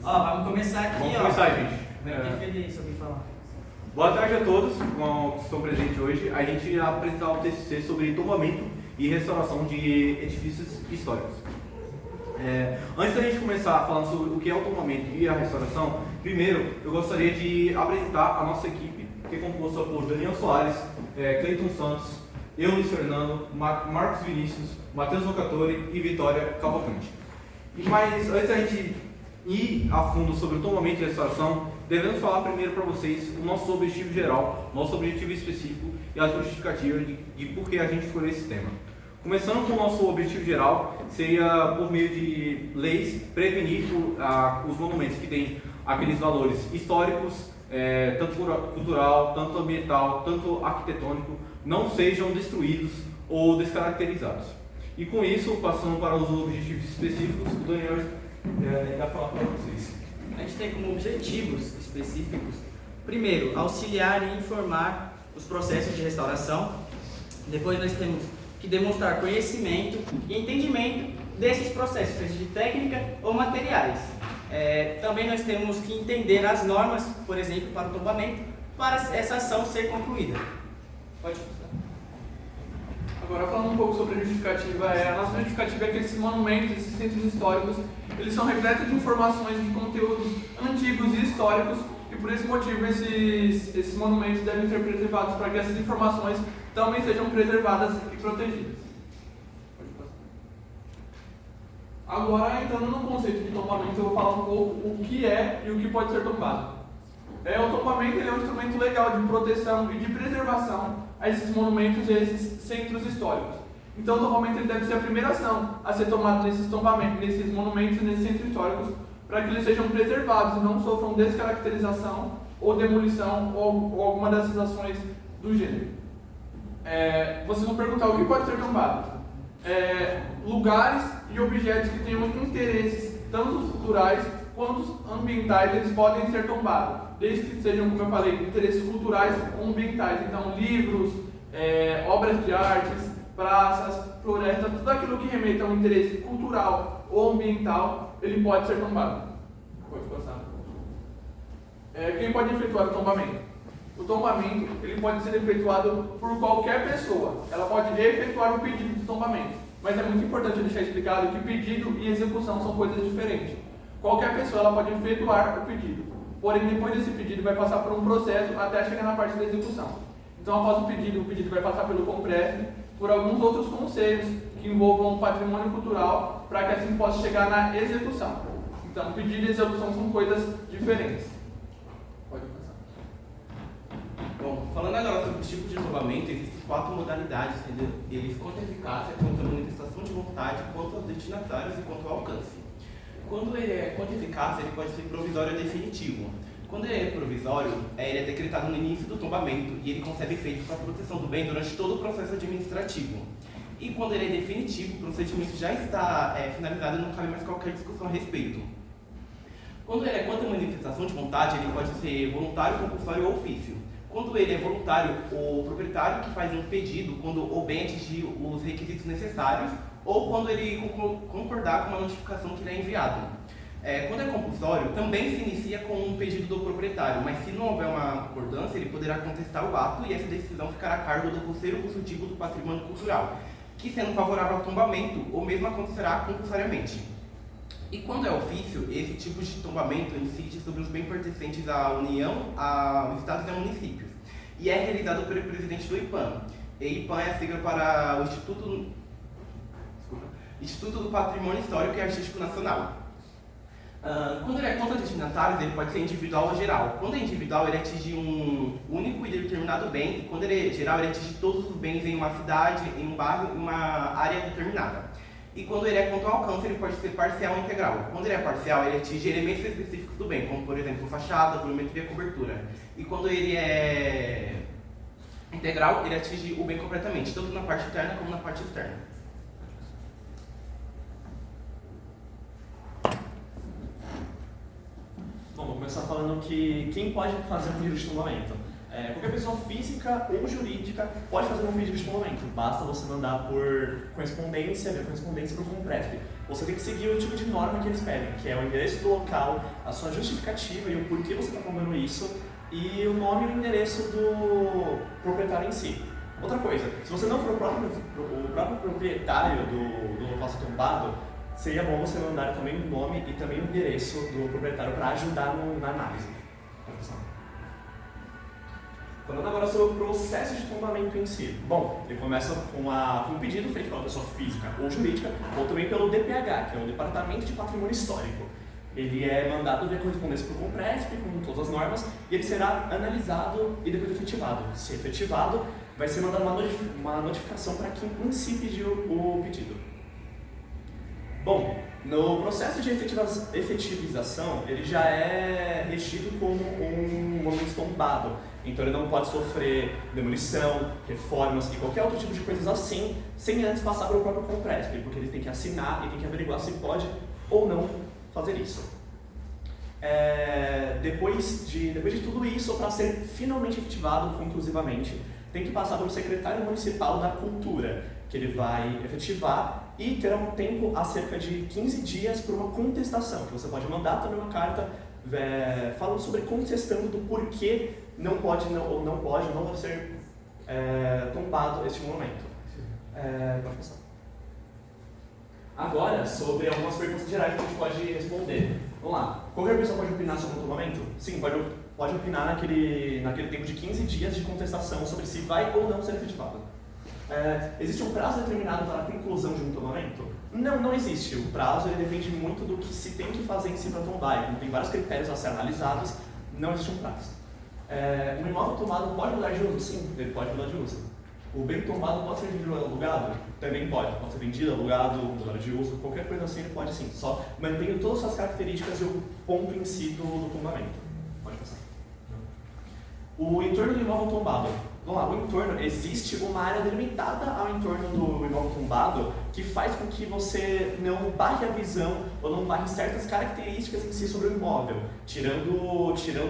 Ó, vamos começar aqui, Vamos ó. começar, gente. Fiquei feliz ouvir falar. Boa tarde a todos que estão presentes hoje. A gente irá apresentar o TCC sobre tombamento e restauração de edifícios históricos. Antes da gente começar falando sobre o que é o tombamento e a restauração, primeiro eu gostaria de apresentar a nossa equipe, que é composta por Daniel Soares, Cleiton Santos, eu, Luiz Fernando, Marcos Vinícius, Matheus Locatori e Vitória Cavalcante. Mas antes da gente ir a fundo sobre o tombamento e restauração, devemos falar primeiro para vocês o nosso objetivo geral, nosso objetivo específico e a justificativa de por que a gente escolheu esse tema. Começando com o nosso objetivo geral, seria por meio de leis prevenir os monumentos que têm aqueles valores históricos, tanto cultural, tanto ambiental, tanto arquitetônico, não sejam destruídos ou descaracterizados. E com isso, passando para os objetivos específicos, o Daniel vai falar para vocês. A gente tem como objetivos específicos, primeiro, auxiliar e informar os processos de restauração. Depois nós temos que demonstrar conhecimento e entendimento desses processos, seja de técnica ou materiais. Também nós temos que entender as normas, por exemplo, para o tombamento, para essa ação ser concluída. Pode começar. Agora, falando um pouco sobre a justificativa, a nossa justificativa é que esses monumentos, esses centros históricos, eles são repletos de informações, de conteúdos antigos e históricos, e por esse motivo esses monumentos devem ser preservados para que essas informações também sejam preservadas e protegidas. Agora, entrando no conceito de tombamento, eu vou falar um pouco o que é e o que pode ser tombado. O tombamento é um instrumento legal de proteção e de preservação a esses monumentos e a esses centros históricos. Então, o tombamento ele deve ser a primeira ação a ser tomada nesses tombamentos, nesses monumentos e nesses centros históricos, para que eles sejam preservados e não sofram descaracterização ou demolição ou alguma dessas ações do gênero. Vocês vão perguntar o que pode ser tombado. Lugares e objetos que tenham interesses tanto culturais quanto ambientais, eles podem ser tombados, desde que sejam, como eu falei, interesses culturais ou ambientais. Então, livros, obras de artes, praças, florestas, tudo aquilo que remeta a um interesse cultural ou ambiental, ele pode ser tombado. Pode passar. Quem pode efetuar o tombamento? O tombamento ele pode ser efetuado por qualquer pessoa. Ela pode efetuar o pedido de tombamento. Mas é muito importante deixar explicado que pedido e execução são coisas diferentes. Qualquer pessoa ela pode efetuar o pedido. Porém, depois desse pedido vai passar por um processo até chegar na parte da execução. Então, após o pedido vai passar pelo CONPRESP, por alguns outros conselhos que envolvam patrimônio cultural, para que assim possa chegar na execução. Então, pedido e execução são coisas diferentes. Pode passar. Bom, falando agora sobre os tipos de tombamento, existem 4 modalidades, sendo eles quanto a eficácia, quanto a manifestação de vontade, quanto aos destinatários e quanto ao alcance. Quando ele é quanto eficácia, ele pode ser provisório ou definitivo. Quando ele é provisório, ele é decretado no início do tombamento e ele concebe efeitos para a proteção do bem durante todo o processo administrativo. E quando ele é definitivo, o procedimento já está finalizado e não cabe mais qualquer discussão a respeito. Quando ele é quanto a manifestação de vontade, ele pode ser voluntário, compulsório ou ofício. Quando ele é voluntário, o proprietário que faz um pedido quando o bem atingir os requisitos necessários ou quando ele concordar com uma notificação que lhe é enviado. Quando é compulsório, também se inicia com um pedido do proprietário, mas se não houver uma concordância, ele poderá contestar o ato e essa decisão ficará a cargo do Conselho Consultivo do Patrimônio Cultural, que sendo favorável ao tombamento, o mesmo acontecerá compulsoriamente. E quando é ofício, esse tipo de tombamento incide sobre os bens pertencentes à União, aos Estados e a municípios, e é realizado pelo presidente do IPAM. E IPAM é a sigla para o Instituto do Patrimônio Histórico e Artístico Nacional. Quando ele é contra destinatários, ele pode ser individual ou geral. Quando é individual, ele atinge um único e determinado bem, e quando ele é geral, ele atinge todos os bens em uma cidade, em um bairro, em uma área determinada. E quando ele é contra o alcance, ele pode ser parcial ou integral. Quando ele é parcial, ele atinge elementos específicos do bem, como por exemplo fachada, volumetria e cobertura. E quando ele é integral, ele atinge o bem completamente, tanto na parte interna como na parte externa. Bom, vou começar falando que quem pode fazer um pedido de tombamento? Qualquer pessoa física ou jurídica pode fazer um pedido de tombamento. Basta você mandar por correspondência, via correspondência para o CONPRESP. você tem que seguir o tipo de norma que eles pedem, que é o endereço do local, a sua justificativa e o porquê você está tombando isso, e o nome e o endereço do proprietário em si. Outra coisa, se você não for o próprio proprietário do local ser tombado, seria bom você mandar também o nome e também o endereço do proprietário para ajudar na análise. Falando agora sobre o processo de tombamento em si. Bom, ele começa com um pedido feito pela pessoa física ou jurídica, ou também pelo DPH, que é o Departamento de Patrimônio Histórico. Ele é mandado ver correspondência para o CONPRESP, com todas as normas, e ele será analisado e depois efetivado. Se efetivado, vai ser mandada uma notificação para quem em si pediu o pedido. Bom, no processo de efetivização, ele já é regido como um monumento tombado. Então ele não pode sofrer demolição, reformas e qualquer outro tipo de coisas assim, sem antes passar pelo próprio CONPRESP, porque ele tem que assinar e tem que averiguar se pode ou não fazer isso. Depois de tudo isso, para ser finalmente efetivado conclusivamente, tem que passar pelo secretário municipal da Cultura, que ele vai efetivar e terá um tempo a cerca de 15 dias para uma contestação, que você pode mandar também uma carta falando sobre contestando do porquê não deve ser tombado este monumento. Pode passar. Agora, sobre algumas perguntas gerais que a gente pode responder. Vamos lá. Qualquer pessoa pode opinar sobre o tombamento? Sim, pode opinar naquele tempo de 15 dias de contestação sobre se vai ou não ser efetivado. Existe um prazo determinado para a conclusão de um tombamento? Não existe. O prazo ele depende muito do que se tem que fazer em si para tombar. Então, tem vários critérios a ser analisados, não existe um prazo. Um imóvel tombado pode mudar de uso? Sim, ele pode mudar de uso. O bem tombado pode ser vendido ou alugado? Também pode. Pode ser vendido, alugado, mudar de uso, qualquer coisa assim ele pode sim. Só mantendo todas as suas características e o ponto em si do tombamento. Pode passar. O entorno do imóvel tombado. Vamos lá, o entorno, existe uma área delimitada ao entorno do imóvel tombado que faz com que você não barre a visão ou não barre certas características em si sobre o imóvel, tirando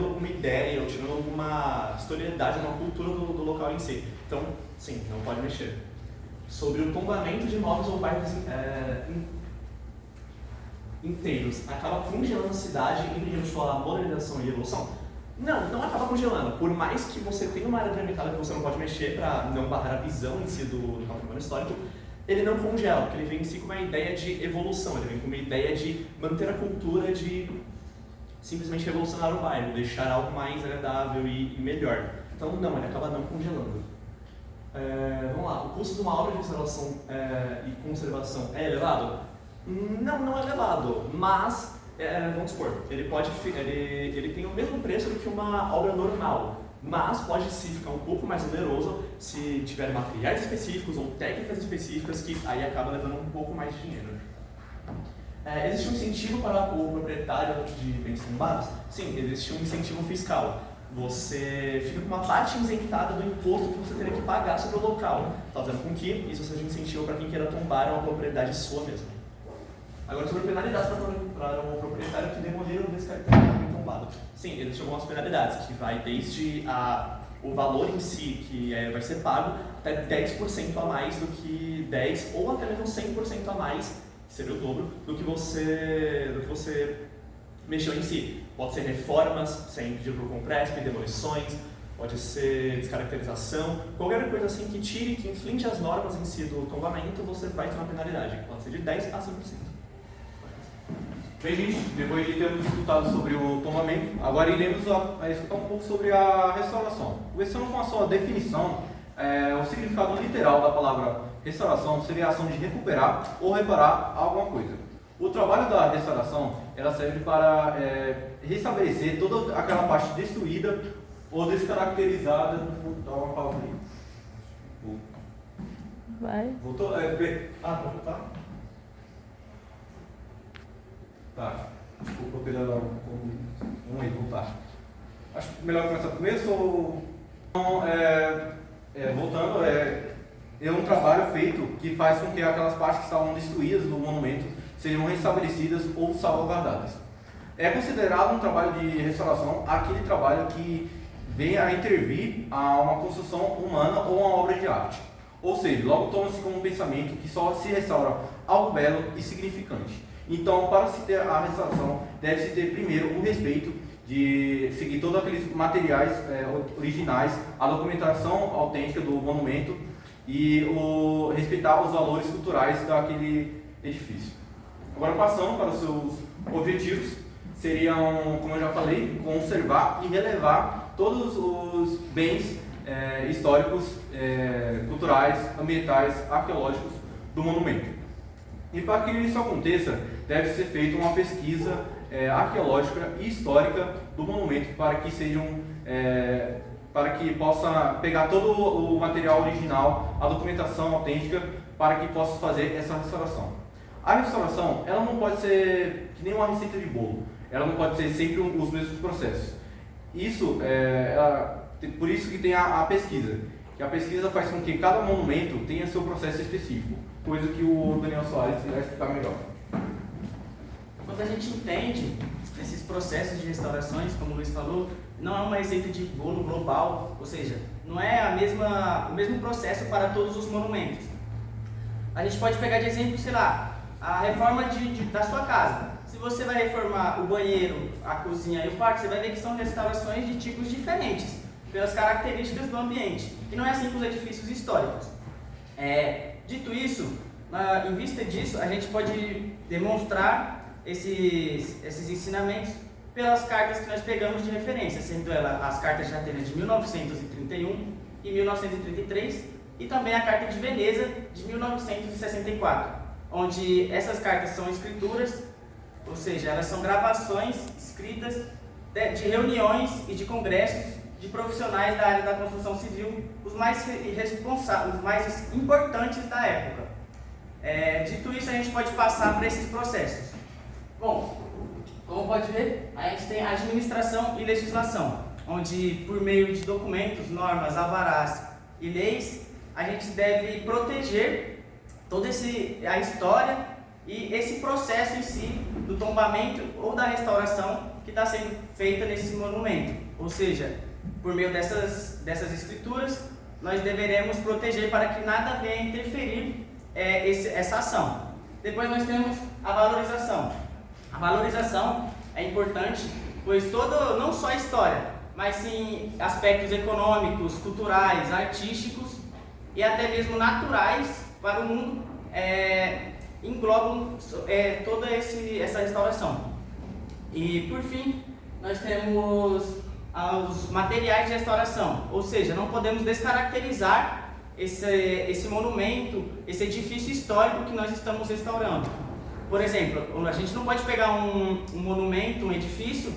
alguma ideia ou tirando alguma historialidade, uma cultura do local em si. Então, sim, não pode mexer. Sobre o tombamento de imóveis ou bairros inteiros, acaba congelando a cidade em período de sua modernização e evolução? Não acaba congelando. Por mais que você tenha uma área delimitada que você não pode mexer para não barrar a visão em si do patrimônio histórico, ele não congela, porque ele vem em si com uma ideia de evolução, ele vem com uma ideia de manter a cultura de simplesmente revolucionar o bairro, deixar algo mais agradável e melhor. Então não, ele acaba não congelando. Vamos lá, o custo de uma obra de restauração e conservação é elevado? Não é elevado, mas vamos supor, ele tem o mesmo preço do que uma obra normal, mas pode sim ficar um pouco mais oneroso se tiver materiais específicos ou técnicas específicas que aí acaba levando um pouco mais de dinheiro. Existe um incentivo para o proprietário de bens tombados? Sim, existe um incentivo fiscal. Você fica com uma parte isentada do imposto que você teria que pagar sobre o local, fazendo com que isso seja um incentivo para quem queira tombar uma propriedade sua mesmo. Agora, sobre penalidades para o proprietário que demolir ou descaracterizar o bem tombado. Sim, existem algumas penalidades, que vai desde o valor em si, que vai ser pago, até 10% a mais do que 10% ou até mesmo 100% a mais, que seria o dobro, do que você mexeu em si. Pode ser reformas, sem pedir para o CONPRESP, demolições, pode ser descaracterização, qualquer coisa assim que tire, que inflige as normas em si do tombamento, você vai ter uma penalidade, pode ser de 10% a 5%. Bem, gente, depois de termos escutado sobre o tombamento, agora iremos escutar um pouco sobre a restauração. Começando com a sua definição, o significado literal da palavra restauração seria a ação de recuperar ou reparar alguma coisa. O trabalho da restauração ela serve para restabelecer toda aquela parte destruída ou descaracterizada. Vou dar uma pausa aí. Vai. Voltou? Pode voltar? Tá. Desculpa pela. Vamos aí, voltar. Acho melhor começar do começo ou. Então, voltando, é um trabalho feito que faz com que aquelas partes que estavam destruídas do monumento sejam restabelecidas ou salvaguardadas. É considerado um trabalho de restauração aquele trabalho que vem a intervir a uma construção humana ou uma obra de arte. Ou seja, logo toma-se como um pensamento que só se restaura algo belo e significante. Então, para se ter a restauração, deve-se ter primeiro o respeito de seguir todos aqueles materiais originais, a documentação autêntica do monumento e respeitar os valores culturais daquele edifício. Agora, passando para os seus objetivos, seriam, como eu já falei, conservar e relevar todos os bens históricos, culturais, ambientais, arqueológicos do monumento. E para que isso aconteça, deve ser feita uma pesquisa arqueológica e histórica do monumento para que possa pegar todo o material original, a documentação autêntica, para que possa fazer essa restauração. A restauração, ela não pode ser que nem uma receita de bolo, ela não pode ser sempre os mesmos processos. Isso por isso que tem a pesquisa, que a pesquisa faz com que cada monumento tenha seu processo específico, coisa que o Daniel Soares vai explicar melhor. Quando a gente entende esses processos de restaurações, como o Luiz falou, não é uma receita de bolo global, ou seja, não é o mesmo processo para todos os monumentos. A gente pode pegar de exemplo, sei lá, a reforma da sua casa. Se você vai reformar o banheiro, a cozinha e o quarto, você vai ver que são restaurações de tipos diferentes, pelas características do ambiente, e não é assim com os edifícios históricos. Dito isso, em vista disso, a gente pode demonstrar esses ensinamentos pelas cartas que nós pegamos de referência, sendo as cartas de Atenas de 1931 e 1933 e também a Carta de Veneza de 1964, onde essas cartas são escrituras, ou seja, elas são gravações escritas de reuniões e de congressos de profissionais da área da construção civil, os mais responsáveis, os mais importantes da época. Dito isso, a gente pode passar por esses processos. Bom, como pode ver, a gente tem administração e legislação, onde por meio de documentos, normas, alvarás e leis, a gente deve proteger toda a história e esse processo em si do tombamento ou da restauração que está sendo feita nesse monumento. Ou seja, por meio dessas escrituras, nós deveremos proteger para que nada venha interferir essa ação. Depois nós temos a valorização. A valorização é importante, pois não só a história, mas sim aspectos econômicos, culturais, artísticos e até mesmo naturais para o mundo englobam toda essa restauração. E por fim, nós temos os materiais de restauração, ou seja, não podemos descaracterizar esse monumento, esse edifício histórico que nós estamos restaurando. Por exemplo, a gente não pode pegar um monumento, um edifício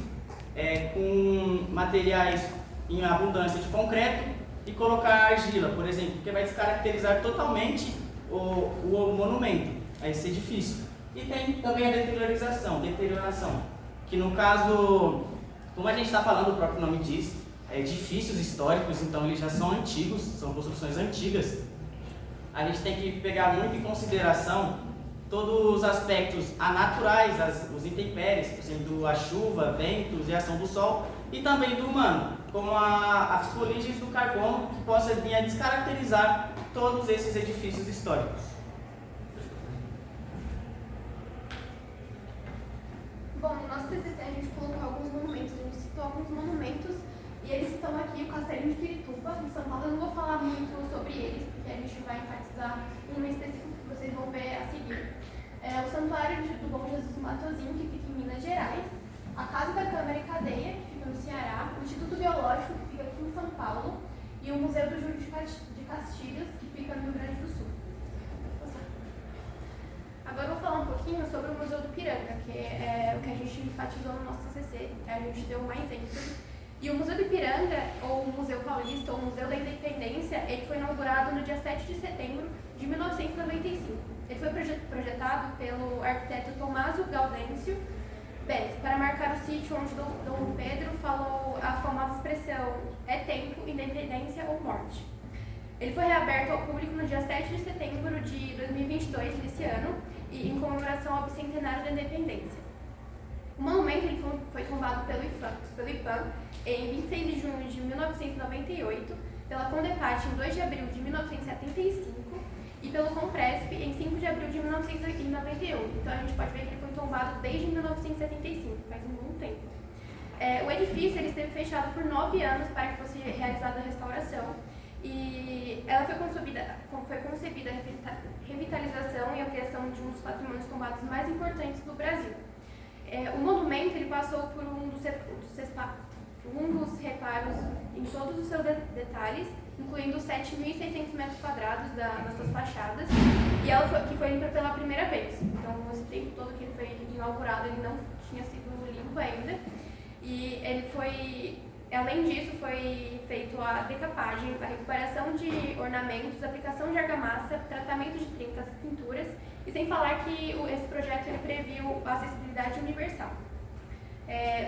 com materiais em abundância de concreto e colocar argila, por exemplo, porque vai descaracterizar totalmente o monumento, esse edifício. E tem também a deterioração, que no caso, como a gente está falando, o próprio nome diz, edifícios históricos, então eles já são antigos, são construções antigas. A gente tem que pegar muito em consideração todos os aspectos anaturais, os intempéries, sendo a chuva, ventos e a ação do sol, e também do humano, como as foligens do carbono, que possa vir a descaracterizar todos esses edifícios históricos. Bom, no nosso TCC a gente colocou alguns monumentos, a gente citou alguns monumentos, e eles estão aqui, o Castelo de Pirituba, em São Paulo. Eu não vou falar muito sobre eles, porque a gente vai enfatizar um específico que vocês vão ver a seguir. O Santuário do Bom Jesus do Matozinho, que fica em Minas Gerais, a Casa da Câmara e Cadeia, que fica no Ceará, o Instituto Biológico, que fica aqui em São Paulo, e o Museu do Júlio de Castilhos, que fica no Rio Grande do Sul. Agora eu vou falar um pouquinho sobre o Museu do Ipiranga, que é o que a gente enfatizou no nosso TCC, a gente deu mais ênfase. E o Museu do Ipiranga, ou o Museu Paulista, ou o Museu da Independência, ele foi inaugurado no dia 7 de setembro de 1995. Ele foi projetado pelo arquiteto Tommaso Gaudêncio Bezzi, para marcar o sítio onde Dom Pedro falou a famosa expressão "é tempo, independência ou morte". Ele foi reaberto ao público no dia 7 de setembro de 2022, desse ano, e em comemoração ao bicentenário da independência. O monumento ele foi tombado pelo IPAM em 26 de junho de 1998 pela Condepat em 2 de abril de 1975 e pelo Compresp em 5 de abril de 1991. Então a gente pode ver que ele foi tombado desde 1975, faz um bom tempo. O edifício ele esteve fechado por 9 anos para que fosse realizada a restauração e ela foi concebida a revitalização e ampliação de um dos patrimônios tombados mais importantes do Brasil. O monumento ele passou por um dos reparos em todos os seus detalhes, incluindo 7.600 metros quadrados das suas fachadas, e ela que foi limpa pela primeira vez. Então, esse tempo todo que ele foi inaugurado, ele não tinha sido limpo ainda. E além disso, foi feito a decapagem, a recuperação de ornamentos, aplicação de argamassa, tratamento de trincas e pinturas, e sem falar que esse projeto ele previu a acessibilidade universal.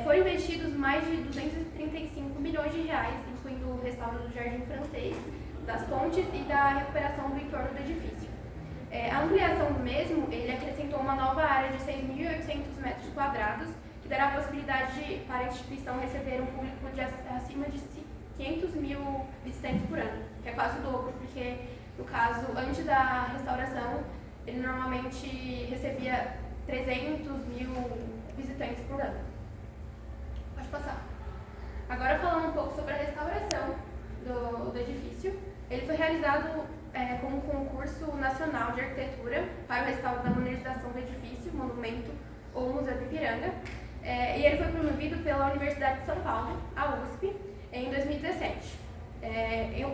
Foram investidos mais de 235 milhões de reais, incluindo o restauro do Jardim Francês, das pontes e da recuperação do entorno do edifício. A ampliação do mesmo, ele acrescentou uma nova área de 6.800 metros quadrados, que dará a possibilidade para a instituição receber um público de acima de 500 mil visitantes por ano, que é quase o dobro, porque, no caso, antes da restauração, ele normalmente recebia 300 mil visitantes por ano. Pode passar. Agora falando um pouco sobre a restauração do edifício, ele foi realizado como um concurso nacional de arquitetura para o restauro da modernização do edifício, monumento ou Museu do Ipiranga, e ele foi promovido pela Universidade de São Paulo, a USP, em 2017,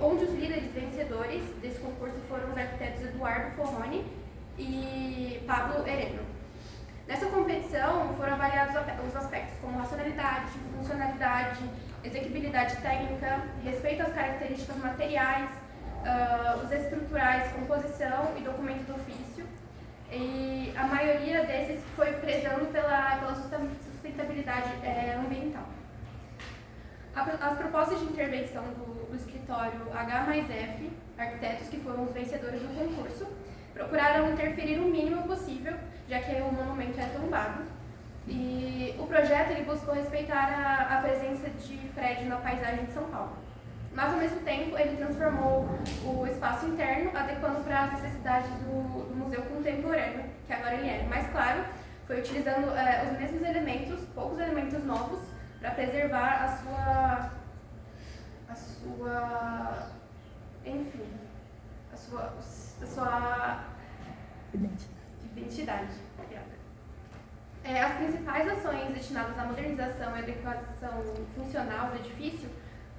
onde os líderes vencedores desse concurso foram os arquitetos Eduardo Forroni e Pablo Hereno. Nessa competição foram avaliados os aspectos como racionalidade, funcionalidade, execuibilidade técnica, respeito às características materiais, os estruturais, composição e documento do ofício. E a maioria desses foi prezando pela sustentabilidade ambiental. As propostas de intervenção do escritório H+F, arquitetos que foram os vencedores do concurso, procuraram interferir o mínimo possível, já que o monumento é tombado. E o projeto ele buscou respeitar a presença de prédio na paisagem de São Paulo. Mas, ao mesmo tempo, ele transformou o espaço interno, adequando para as necessidades do museu contemporâneo, que agora ele é. Mais claro, foi utilizando os mesmos elementos, poucos elementos novos, para preservar a sua identidade. As principais ações destinadas à modernização e adequação funcional do edifício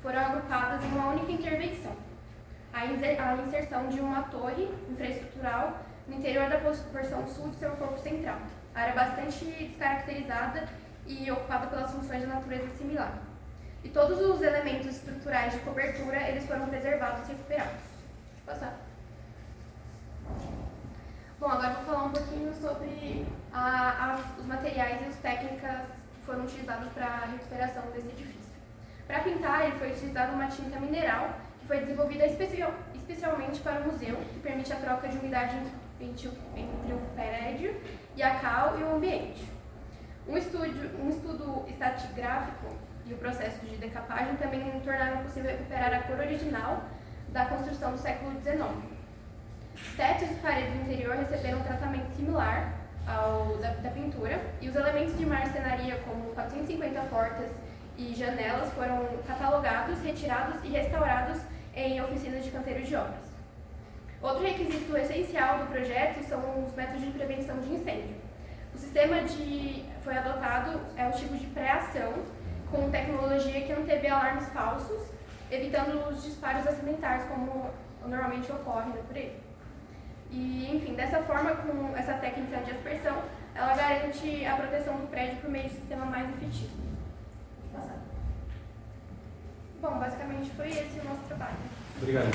foram agrupadas em uma única intervenção: a inserção de uma torre infraestrutural no interior da porção sul de seu corpo central, área bastante descaracterizada e ocupada pelas funções de natureza similar. E todos os elementos estruturais de cobertura eles foram preservados e recuperados. Pode passar. Bom, agora vou falar um pouquinho sobre os materiais e as técnicas que foram utilizados para a recuperação desse edifício. Para pintar, ele foi utilizada uma tinta mineral que foi desenvolvida especialmente para o museu, que permite a troca de umidade entre o prédio e a cal e o ambiente. Um estudo estratigráfico e o processo de decapagem também tornaram possível recuperar a cor original da construção do século XIX. Tetos e paredes do interior receberam um tratamento similar ao da pintura, e os elementos de marcenaria, como 450 portas e janelas, foram catalogados, retirados e restaurados em oficinas de canteiros de obras. Outro requisito essencial do projeto são os métodos de prevenção de incêndio. O sistema foi adotado o tipo de pré-ação, com tecnologia que antevê alarmes falsos, evitando os disparos acidentais, como normalmente ocorre por aí. E, enfim, dessa forma, com essa técnica de aspersão, ela garante a proteção do prédio por meio de um sistema mais efetivo. Bom, basicamente foi esse o nosso trabalho. Obrigado.